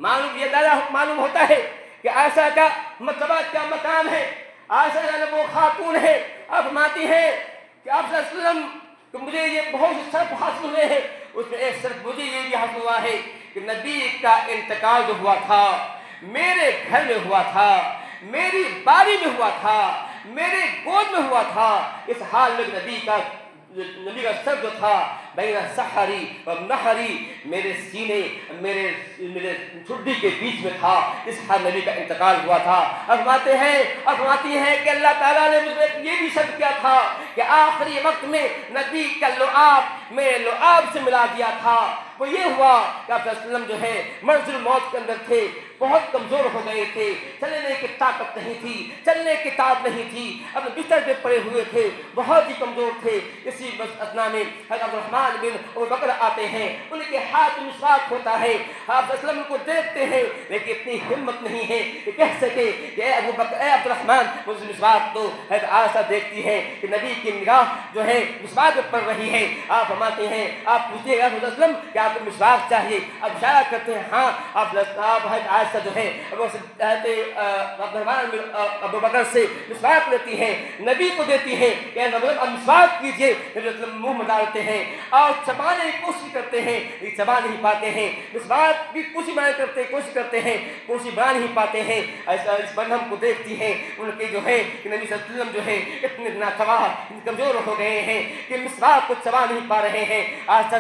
معلوم ہوتا ہے کہ عائشہ کا مرتبہ کیا مقام ہے. عائشہ وہ خاتون ہے، آپ فرماتی ہیں کہ آپ صلی اللہ علیہ وسلم کہ مجھے یہ بہت سے شرف حاصل ہوئے ہیں، اس میں ایک شرف مجھے یہ بھی حاصل ہوا ہے کہ نبی کا انتقال جو ہوا تھا میرے گھر میں ہوا تھا، میری باری میں ہوا تھا، میرے گود میں ہوا تھا. اس حال میں نبی کا سر جو تھا بین سحری اور نحری، میرے سینے میرے ٹھڈی کے بیچ میں تھا. اس حال نبی کا انتقال ہوا تھا. فرماتی ہیں کہ اللہ تعالیٰ نے مجھے یہ بھی شرط کیا تھا کہ آخری وقت میں نبی کا لعاب میرے لعاب سے ملا دیا تھا. وہ یہ ہوا کہ آپ صلی اللہ علیہ وسلم جو ہے مرض الموت کے اندر تھے، بہت کمزور ہو گئے تھے، چلنے کی طاقت نہیں تھی، چلنے کی طاقت نہیں تھی، اپنے بستر پہ پڑے ہوئے تھے، بہت ہی کمزور تھے. اسی اثنا میں حضرت عبدالرحمن بن ابو بکر آتے ہیں، ان کے ہاتھ میں مسواک ہوتا ہے. آپ صلی اللہ علیہ وسلم کو دیکھتے ہیں لیکن اتنی ہمت نہیں ہے کہ کہہ سکے کہ اے ابو بکر، اے عبدالرحمن مجھے مسواک دو. حضرت عائشہ دیکھتی ہے کہ نبی کی نگاہ جو ہے مسواک پہ پڑ رہی ہے. آپ فرماتے ہیں، آپ پوچھتے ہیں رسول اللہ صلی اللہ علیہ وسلم کہ آپ کو مسواک چاہیے؟ اب اشارہ کرتے ہیں ہاں. آپ حضرت عائشہ جو ہے ابو بکر سے مسواک لیتی ہیں، نبی کو دیتی ہیں کہ اب مسواک کیجیے. نبی منہ میں ڈالتے ہیں اور چبانے کی کوشش کرتے ہیں لیکن چبا نہیں پاتے ہیں. مسواک کی کوشش کرتے ہیں، کوشش بنا نہیں پاتے ہیں. ایسا اس مرحم کو دیکھتی ہیں ان کے جو ہے کہ نبی صلی اللہ علیہ وسلم جو ہے اتنے ناتواہ کمزور ہو گئے ہیں کہ مسواک کو چبا نہیں پا رہے ہیں. آج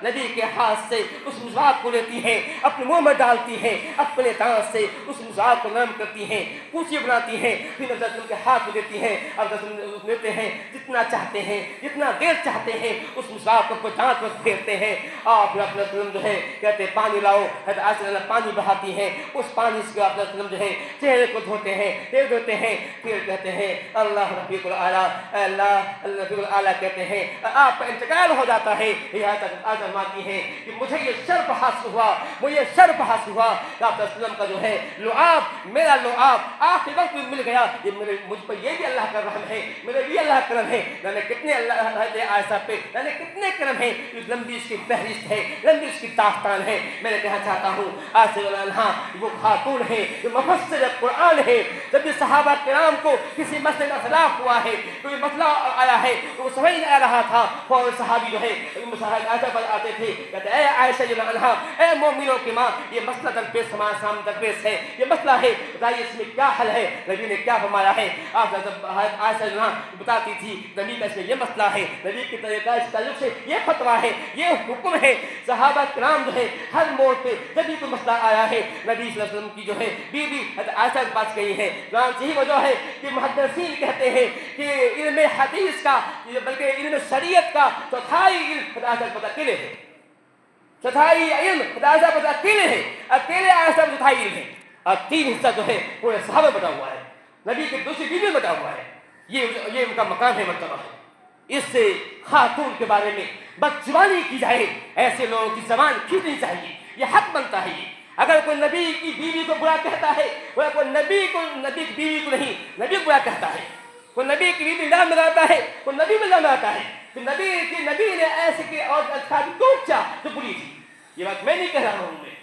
نبی کے ہاتھ سے اس مسواک کو لیتی ہیں، اپنے منہ میں ڈالتی ہیں، اپنے دانت سے اس مسواک کو نرم کرتی ہیں، کوچی بناتی ہیں، پھر نبی صلی اللہ علیہ وسلم کے ہاتھ میں دیتی ہیں. اب لیتے ہیں جتنا چاہتے ہیں، جتنا دیر چاہتے ہیں اس مسواک کو دانت پر پھیرتے ہیں. آپ صلی اللہ علیہ وسلم جو ہے کہتے ہیں پانی لاؤ. حضرت عائشہ پانی بہاتی ہیں، اس پانی سے آپ صلی اللہ علیہ وسلم جو ہے چہرے کو دھوتے ہیں، پھر دھوتے ہیں، پھر کہتے ہیں اللہ رفیق الاعلیٰ، اللہ رفیق الاعلیٰ کہتے ہیں. آپ کا انتقال ہو جاتا ہے. یہاں تک آج فرماتی ہیں کہ مجھے یہ شرف حاصل ہوا کہ آپ صلی اللہ علیہ وسلم کا جو ہے لعاب، میرا لعاب آخری وقت میں مل گیا. یہ مجھ پر یہ بھی اللہ کا رحم ہے، میرے بھی اللہ کا کرم ہے. میں کتنے اللہ عائشہ پہ کتنے کرم ہیں. لمبی اس کی فہرست ہے، لمبی اس کی داستان ہے. میں نے کہنا چاہتا ہوں عائشہ عنہا وہ خاتون ہے جو مفسر قرآن ہے. جب بھی صحابہ کرام کو کسی مسئلے کا خلاف ہوا ہے، کوئی مسئلہ آیا ہے وہ سمجھ نہیں آ رہا تھا، اور صحابی جو ہے عائشہ پر آتے تھے، کہتے ہیں اے عائشہ عنہا، اے مومنوں کی ماں، یہ مسئلہ درپیش ہمارے سامنے درپیش ہے، یہ مسئلہ ہے، بتائیے اس میں کیا حل ہے. نبی نے کیا فرمایا ہے؟ آپ عائشہ عنہا بتاتی تھی نبی کا اس میں یہ مسئلہ ہے، نبی کی طریقہ اس تعلق سے یہ فتویٰ ہے، یہ حکم ہے. صحابہ کرام جو ہے ہر موڑ پہ جب بھی کوئی مسئلہ آیا ہے نبی صلی اللہ علیہ وسلم کی جو ہے بیوی عائشہ کے پاس گئی ہے. یہی وجہ ہے کہ محدثین کہتے ہیں کہ علم حدیث کا بلکہ علم شریعت کا چوتھائی علم عائشہ کو اکیلے ہے. چوتھائی علم عائشہ کو اکیلے ہے، اکیلے عائشہ کو چوتھائی علم ہے، اور 3 حصہ جو ہے پورے صحابہ بتا ہوا ہے، نبی کے دوسری بیوی بتا ہوا ہے. یہ ان کا مقام ہے، مرتبہ ہے. اس سے خاتون کے بارے میں بدزبانی کی جائے، ایسے لوگوں کی زبان کھینچنی چاہیے، یہ حق بنتا ہے. اگر کوئی نبی کی بیوی کو برا کہتا ہے، کوئی نبی کی بیوی کو نہیں، نبی کو برا کہتا ہے، کوئی نبی کی بیوی الزام لگاتا ہے، کوئی نبی میں الزام لگاتا ہے کہ نبی نے ایسے کہ اور اچھا تو بری تھی. یہ بات میں نہیں کہہ رہا ہوں، میں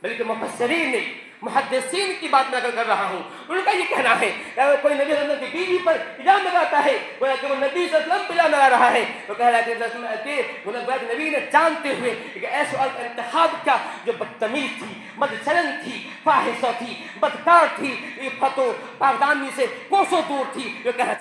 بلکہ مفسرین نے محدثین کی بات میں اگر کر رہا ہوں. ان کا یہ کہنا ہے کہ اگر کوئی نبی صلی اللہ علیہ وسلم کی بیوی پر الزام لگاتا ہے، وہ نبی صلی اللہ علیہ وسلم پر الزام لگا رہا ہے، تو کہہ رہا ہے کہ نبی نے جانتے ہوئے کہ ایسے اور انتخاب کیا جو بدتمیز تھی، بدچلن تھی، فاحشہ تھی، بدکار تھی، فتو پاکدامنی سے کوسوں دور تھی. جو کہنا